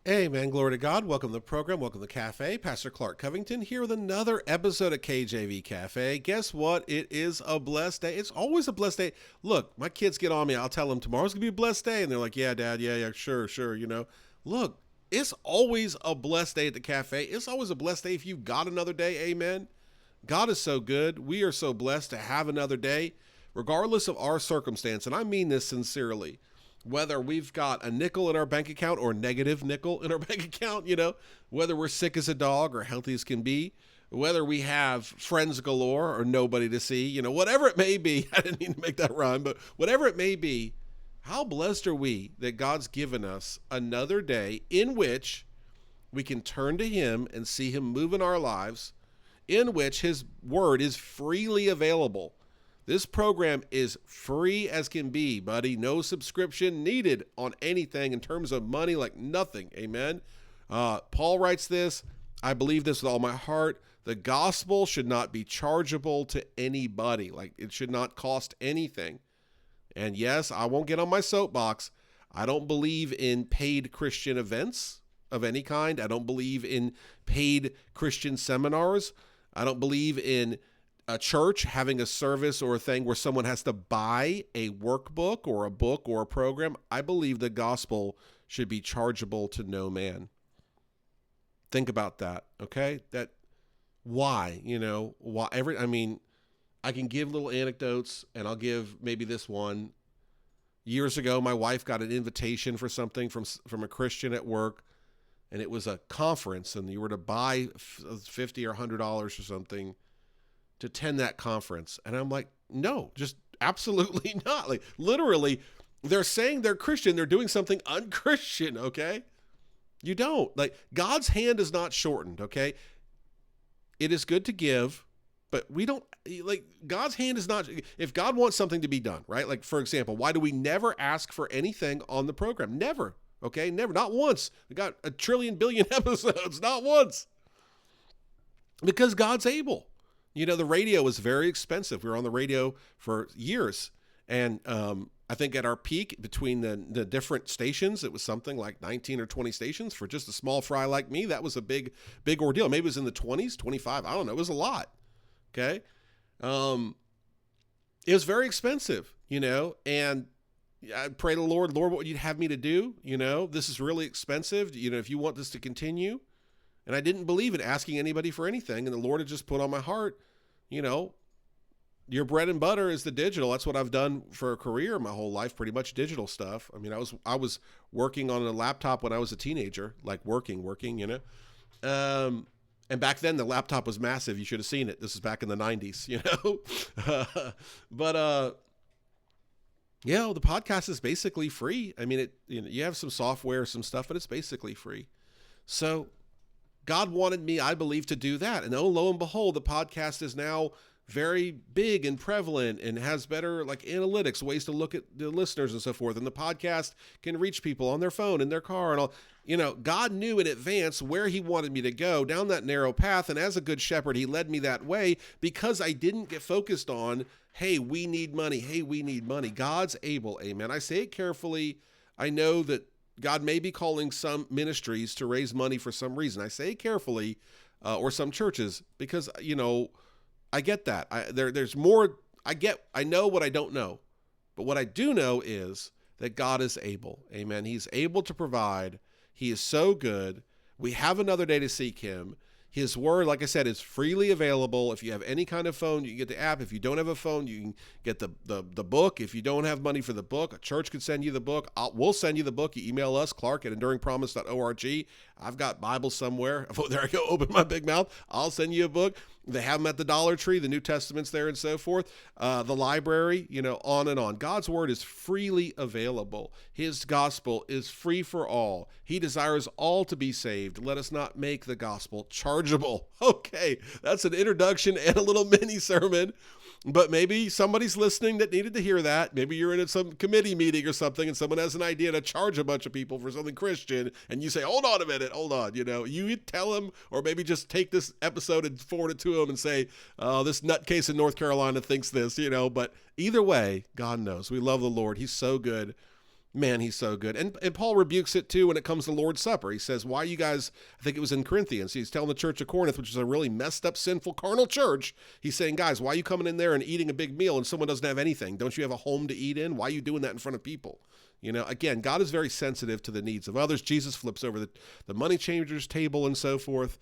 Amen. Glory to God. Welcome to the program. Welcome to the cafe. Pastor Clark Covington here with another episode of KJV Cafe. Guess what? It is a blessed day. It's always a blessed day. Look, my kids get on me. I'll tell them tomorrow's going to be a blessed day. And they're like, yeah, Dad. Yeah, sure. Look, it's always a blessed day at the cafe. It's always a blessed day if you've got another day. Amen. God is so good. We are so blessed to have another day, regardless of our circumstance. And I mean this sincerely. Whether we've got a nickel in our bank account or negative nickel in our bank account, whether we're sick as a dog or healthy as can be, whether we have friends galore or nobody to see, whatever it may be. I didn't mean to make that rhyme, but whatever it may be, how blessed are we that God's given us another day in which we can turn to Him and see Him move in our lives, in which His word is freely available. This program is free as can be, buddy. No subscription needed on anything in terms of money, like nothing. Amen. Paul writes this. I believe this with all my heart. The gospel should not be chargeable to anybody. Like it should not cost anything. And yes, I won't get on my soapbox. I don't believe in paid Christian events of any kind. I don't believe in paid Christian seminars. I don't believe in a church having a service or a thing where someone has to buy a workbook or a book or a program. I believe the gospel should be chargeable to no man. Think about that, okay? Why? I can give little anecdotes, and I'll give maybe this one. Years ago, my wife got an invitation for something from a Christian at work, and it was a conference, and you were to buy $50 or $100 or something to attend that conference. And I'm like, no, just absolutely not. Like literally, they're saying they're Christian. They're doing something unchristian. Okay. You don't. Like God's hand is not shortened. Okay. It is good to give, but we don't like God's hand is not, if God wants something to be done, right? Like for example, why do we never ask for anything on the program? Never. Okay. Never, not once. We got a trillion billion episodes, not once, because God's able. The radio was very expensive. We were on the radio for years. And I think at our peak between the different stations, it was something like 19 or 20 stations for just a small fry like me. That was a big ordeal. Maybe it was in the 20s, 25. I don't know. It was a lot. Okay. It was very expensive, and I pray to the Lord, what would you have me to do? This is really expensive. If you want this to continue. And I didn't believe in asking anybody for anything. And the Lord had just put on my heart, your bread and butter is the digital. That's what I've done for a career my whole life, pretty much digital stuff. I mean, I was working on a laptop when I was a teenager, like working, and back then the laptop was massive. You should have seen it. This is back in the 90s, but the podcast is basically free. I mean, you have some software, some stuff, but it's basically free. So God wanted me, I believe, to do that. And lo and behold, the podcast is now very big and prevalent and has better analytics, ways to look at the listeners and so forth. And the podcast can reach people on their phone, in their car and all. God knew in advance where He wanted me to go down that narrow path. And as a good shepherd, He led me that way because I didn't get focused on, hey, we need money. Hey, we need money. God's able. Amen. I say it carefully. I know that God may be calling some ministries to raise money for some reason. I say it carefully, or some churches, because, I get that. There's more. I know what I don't know, but what I do know is that God is able. Amen. He's able to provide. He is so good. We have another day to seek Him. His word, like I said, is freely available. If you have any kind of phone, you can get the app. If you don't have a phone, you can get the book. If you don't have money for the book, a church could send you the book. We'll send you the book. You email us, clark@enduringpromise.org. I've got Bibles somewhere. Oh, there I go. Open my big mouth. I'll send you a book. They have them at the Dollar Tree, the New Testament's there and so forth. The library, on and on. God's word is freely available. His gospel is free for all. He desires all to be saved. Let us not make the gospel chargeable. Okay, that's an introduction and a little mini sermon. But maybe somebody's listening that needed to hear that. Maybe you're in some committee meeting or something and someone has an idea to charge a bunch of people for something Christian. And you say, hold on a minute, hold on. You tell them, or maybe just take this episode and forward it to them and say, this nutcase in North Carolina thinks this, But either way, God knows. We love the Lord. He's so good. Man, he's so good. And Paul rebukes it too when it comes to Lord's Supper. He says, why you guys, I think it was in Corinthians, he's telling the church of Corinth, which is a really messed up, sinful, carnal church. He's saying, guys, why are you coming in there and eating a big meal and someone doesn't have anything? Don't you have a home to eat in? Why are you doing that in front of people? You know, again, God is very sensitive to the needs of others. Jesus flips over the money changers table and so forth.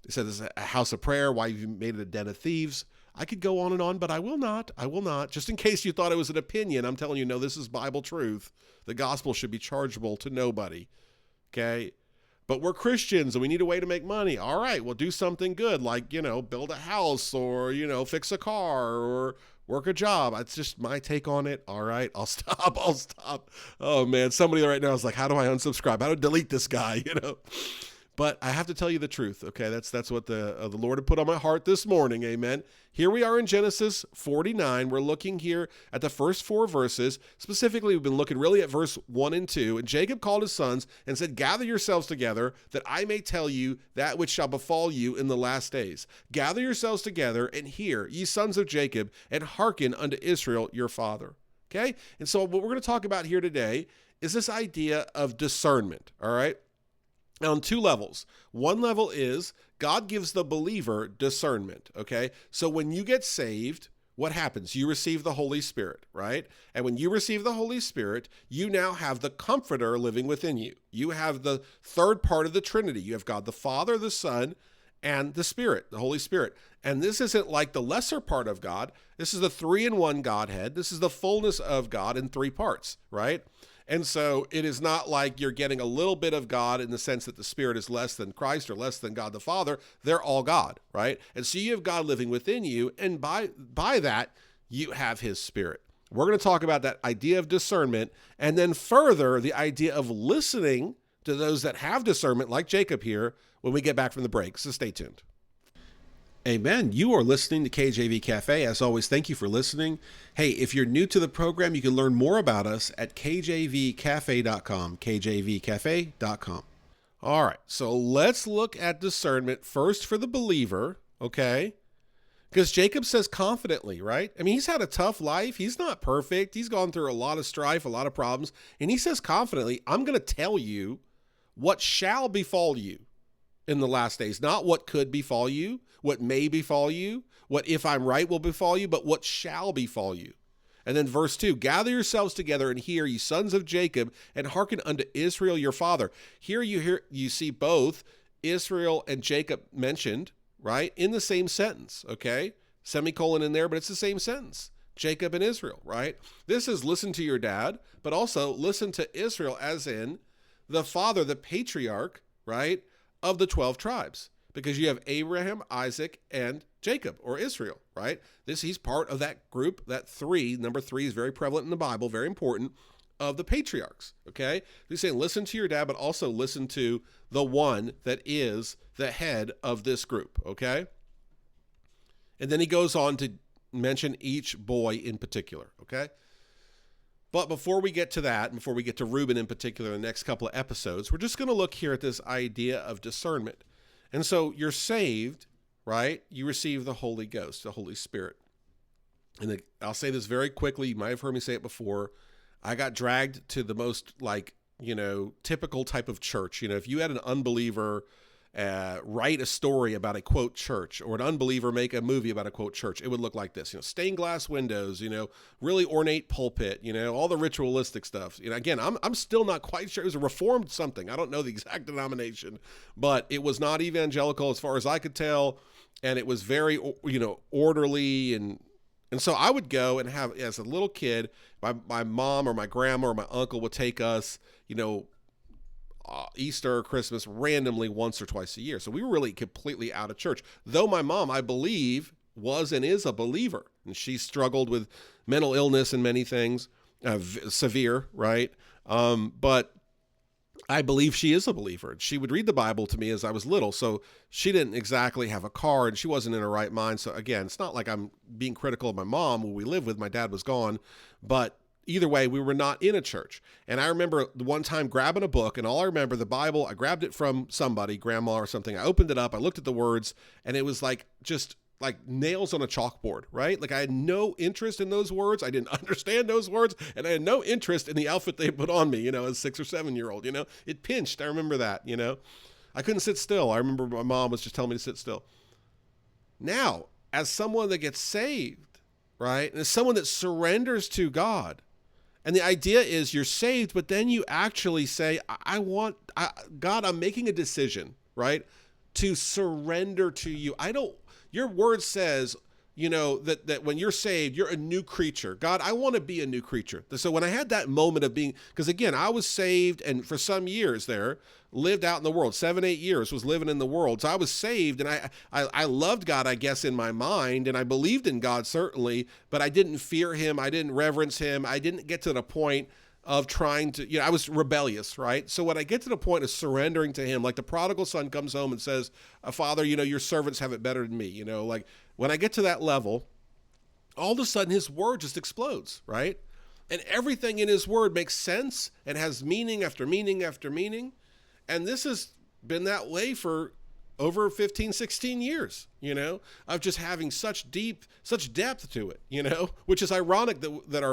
He said, this is a house of prayer. Why have you made it a den of thieves? I could go on and on, but I will not. I will not. Just in case you thought it was an opinion, I'm telling you, no, this is Bible truth. The gospel should be chargeable to nobody, okay? But we're Christians and we need a way to make money. All right, well, do something good like, build a house or, fix a car or work a job. That's just my take on it. All right, I'll stop. Oh, man, somebody right now is like, how do I unsubscribe? How do I delete this guy, But I have to tell you the truth, okay? That's what the Lord had put on my heart this morning, amen? Here we are in Genesis 49. We're looking here at the first 4 verses. Specifically, we've been looking really at verse 1 and 2. And Jacob called his sons and said, gather yourselves together, that I may tell you that which shall befall you in the last days. Gather yourselves together and hear, ye sons of Jacob, and hearken unto Israel your father. Okay? And so what we're going to talk about here today is this idea of discernment, all right? On 2 levels. One level is God gives the believer discernment, okay? So when you get saved, what happens? You receive the Holy Spirit, right? And when you receive the Holy Spirit, you now have the Comforter living within you. You have the third part of the Trinity. You have God the Father, the Son, and the Spirit, the Holy Spirit. And this isn't like the lesser part of God. This is the 3-in-1 Godhead. This is the fullness of God in 3 parts, right? And so it is not like you're getting a little bit of God in the sense that the Spirit is less than Christ or less than God the Father. They're all God, right? And so you have God living within you, and by that, you have his Spirit. We're going to talk about that idea of discernment, and then further, the idea of listening to those that have discernment, like Jacob here, when we get back from the break. So stay tuned. Amen. You are listening to KJV Cafe. As always, thank you for listening. Hey, if you're new to the program, you can learn more about us at kjvcafe.com, kjvcafe.com. All right, so let's look at discernment first for the believer, okay? Because Jacob says confidently, right? I mean, he's had a tough life. He's not perfect. He's gone through a lot of strife, a lot of problems. And he says confidently, I'm going to tell you what shall befall you in the last days. Not what could befall you, what may befall you, what if I'm right will befall you, but what shall befall you. And then verse 2, gather yourselves together and hear, ye sons of Jacob, and hearken unto Israel your father. Here you see both Israel and Jacob mentioned, right, in the same sentence, okay? Semicolon in there, but it's the same sentence. Jacob and Israel, right? This is listen to your dad, but also listen to Israel as in the father, the patriarch, right, of the 12 tribes. Because you have Abraham, Isaac, and Jacob, or Israel, right? He's part of that group, that 3. Number 3 is very prevalent in the Bible, very important, of the patriarchs, okay? He's saying listen to your dad, but also listen to the one that is the head of this group, okay? And then he goes on to mention each boy in particular, okay? But before we get to that, before we get to Reuben in particular in the next couple of episodes, we're just going to look here at this idea of discernment. And so you're saved, right? You receive the Holy Ghost, the Holy Spirit. And I'll say this very quickly. You might have heard me say it before. I got dragged to the most typical type of church. If you had an unbeliever write a story about a quote church, or an unbeliever make a movie about a quote church, it would look like this, stained glass windows, really ornate pulpit, all the ritualistic stuff. Again, I'm still not quite sure. It was a Reformed something. I don't know the exact denomination, but it was not evangelical as far as I could tell. And it was very, orderly. And so I would go and have, as a little kid, my mom or my grandma or my uncle would take us, Easter, Christmas, randomly once or twice a year. So we were really completely out of church. Though my mom, I believe, was and is a believer. And she struggled with mental illness and many things, severe, right? But I believe she is a believer. She would read the Bible to me as I was little. So she didn't exactly have a car and she wasn't in her right mind. So again, it's not like I'm being critical of my mom who we lived with. My dad was gone. But either way, we were not in a church. And I remember one time grabbing a book, and all I remember, the Bible, I grabbed it from somebody, grandma or something. I opened it up, I looked at the words, and it was like just like nails on a chalkboard, right? Like I had no interest in those words. I didn't understand those words, and I had no interest in the outfit they put on me, as 6 or 7 year old, it pinched. I remember that, I couldn't sit still. I remember my mom was just telling me to sit still. Now, as someone that gets saved, right? And as someone that surrenders to God, and the idea is you're saved, but then you actually say, God, I'm making a decision, right? To surrender to you. Your word says, that when you're saved, you're a new creature. God, I want to be a new creature. So when I had that moment of being, because again, I was saved and for some years there, lived out in the world, 7, 8 years was living in the world. So I was saved and I loved God, I guess, in my mind. And I believed in God, certainly, but I didn't fear him. I didn't reverence him. I didn't get to the point of trying to, I was rebellious, right? So when I get to the point of surrendering to him, like the prodigal son comes home and says, Father, your servants have it better than me. Like when I get to that level, all of a sudden his word just explodes, right? And everything in his word makes sense and has meaning after meaning after meaning. And this has been that way for over 15, 16 years, of just having such depth to it, which is ironic that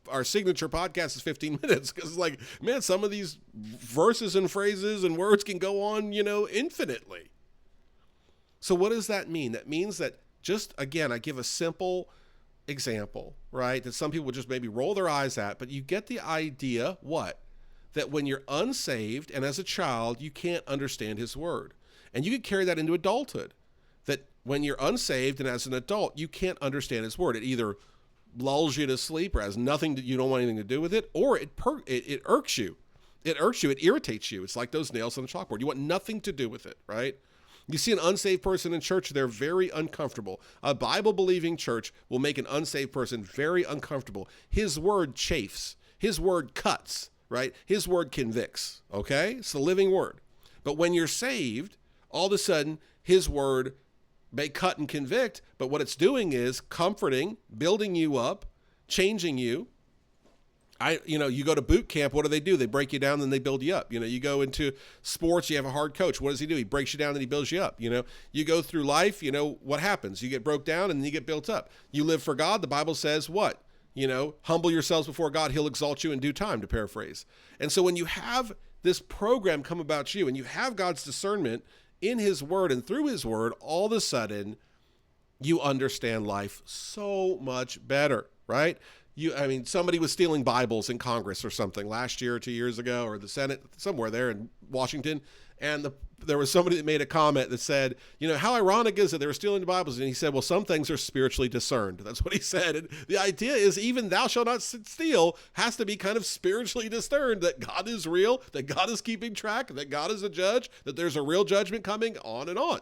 our signature podcast is 15 minutes because like, man, some of these verses and phrases and words can go on, infinitely. So what does that mean? That means that just, again, I give a simple example, right? That some people just maybe roll their eyes at, but you get the idea, what? That when you're unsaved and as a child, you can't understand his word. And you can carry that into adulthood. That when you're unsaved and as an adult, you can't understand his word. It either lulls you to sleep or has nothing you don't want anything to do with it, or it irks you. It irks you. It irritates you. It's like those nails on a chalkboard. You want nothing to do with it, right? You see an unsaved person in church, they're very uncomfortable. A Bible-believing church will make an unsaved person very uncomfortable. His word chafes. His word cuts, right? His word convicts, okay? It's the living word. But when you're saved, all of a sudden, his word may cut and convict, but what it's doing is comforting, building you up, changing you. You go to boot camp, what do? They break you down, then they build you up. You go into sports, you have a hard coach. What does he do? He breaks you down, and he builds you up. You go through life, what happens? You get broke down, and then you get built up. You live for God. The Bible says what? Humble yourselves before God. He'll exalt you in due time, to paraphrase. And so when you have this program come about you, and you have God's discernment in his word and through his word, all of a sudden, you understand life so much better, right? Somebody was stealing Bibles in Congress or something last year or 2 years ago, or the Senate, somewhere there in Washington. And there was somebody that made a comment that said, how ironic is it they were stealing the Bibles? And he said, well, some things are spiritually discerned. That's what he said. And the idea is even thou shalt not steal has to be kind of spiritually discerned, that God is real, that God is keeping track, that God is a judge, that there's a real judgment coming, on and on,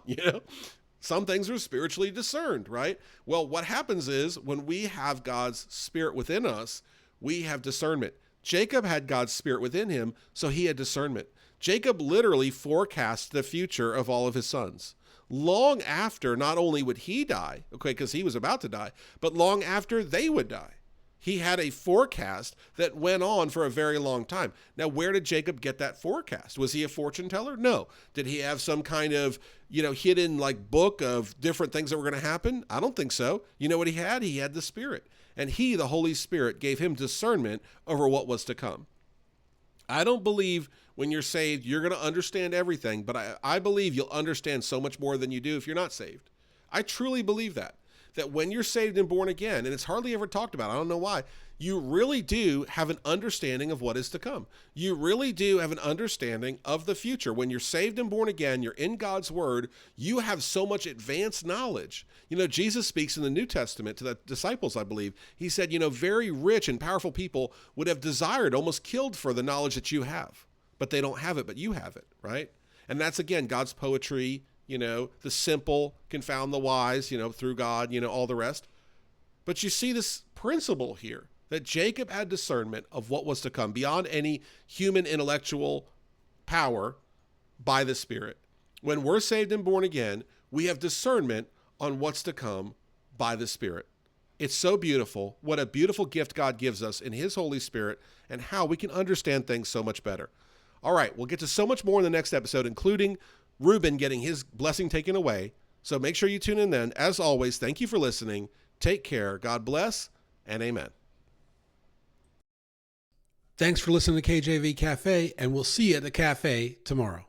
Some things are spiritually discerned, right? Well, what happens is when we have God's spirit within us, we have discernment. Jacob had God's spirit within him, so he had discernment. Jacob literally forecast the future of all of his sons. Long after, not only would he die, okay, because he was about to die, but long after they would die. He had a forecast that went on for a very long time. Now, where did Jacob get that forecast? Was he a fortune teller? No. Did he have some kind of, hidden like book of different things that were going to happen? I don't think so. You know what he had? He had the Spirit. And he, the Holy Spirit, gave him discernment over what was to come. I don't believe when you're saved, you're going to understand everything, but I believe you'll understand so much more than you do if you're not saved. I truly believe that when you're saved and born again, and it's hardly ever talked about, I don't know why, you really do have an understanding of what is to come. You really do have an understanding of the future. When you're saved and born again, you're in God's word, you have so much advanced knowledge. Jesus speaks in the New Testament to the disciples, I believe. He said, very rich and powerful people would have desired, almost killed for the knowledge that you have, but they don't have it, but you have it, right? And that's, again, God's poetry. The simple confound the wise, through God, all the rest. But you see this principle here, that Jacob had discernment of what was to come beyond any human intellectual power by the Spirit. When we're saved and born again, we have discernment on what's to come by the Spirit. It's so beautiful. What a beautiful gift God gives us in his Holy Spirit, and how we can understand things so much better. All right, we'll get to so much more in the next episode, including Reuben getting his blessing taken away. So make sure you tune in then. As always, thank you for listening. Take care. God bless, and amen. Thanks for listening to KJV Cafe, and we'll see you at the cafe tomorrow.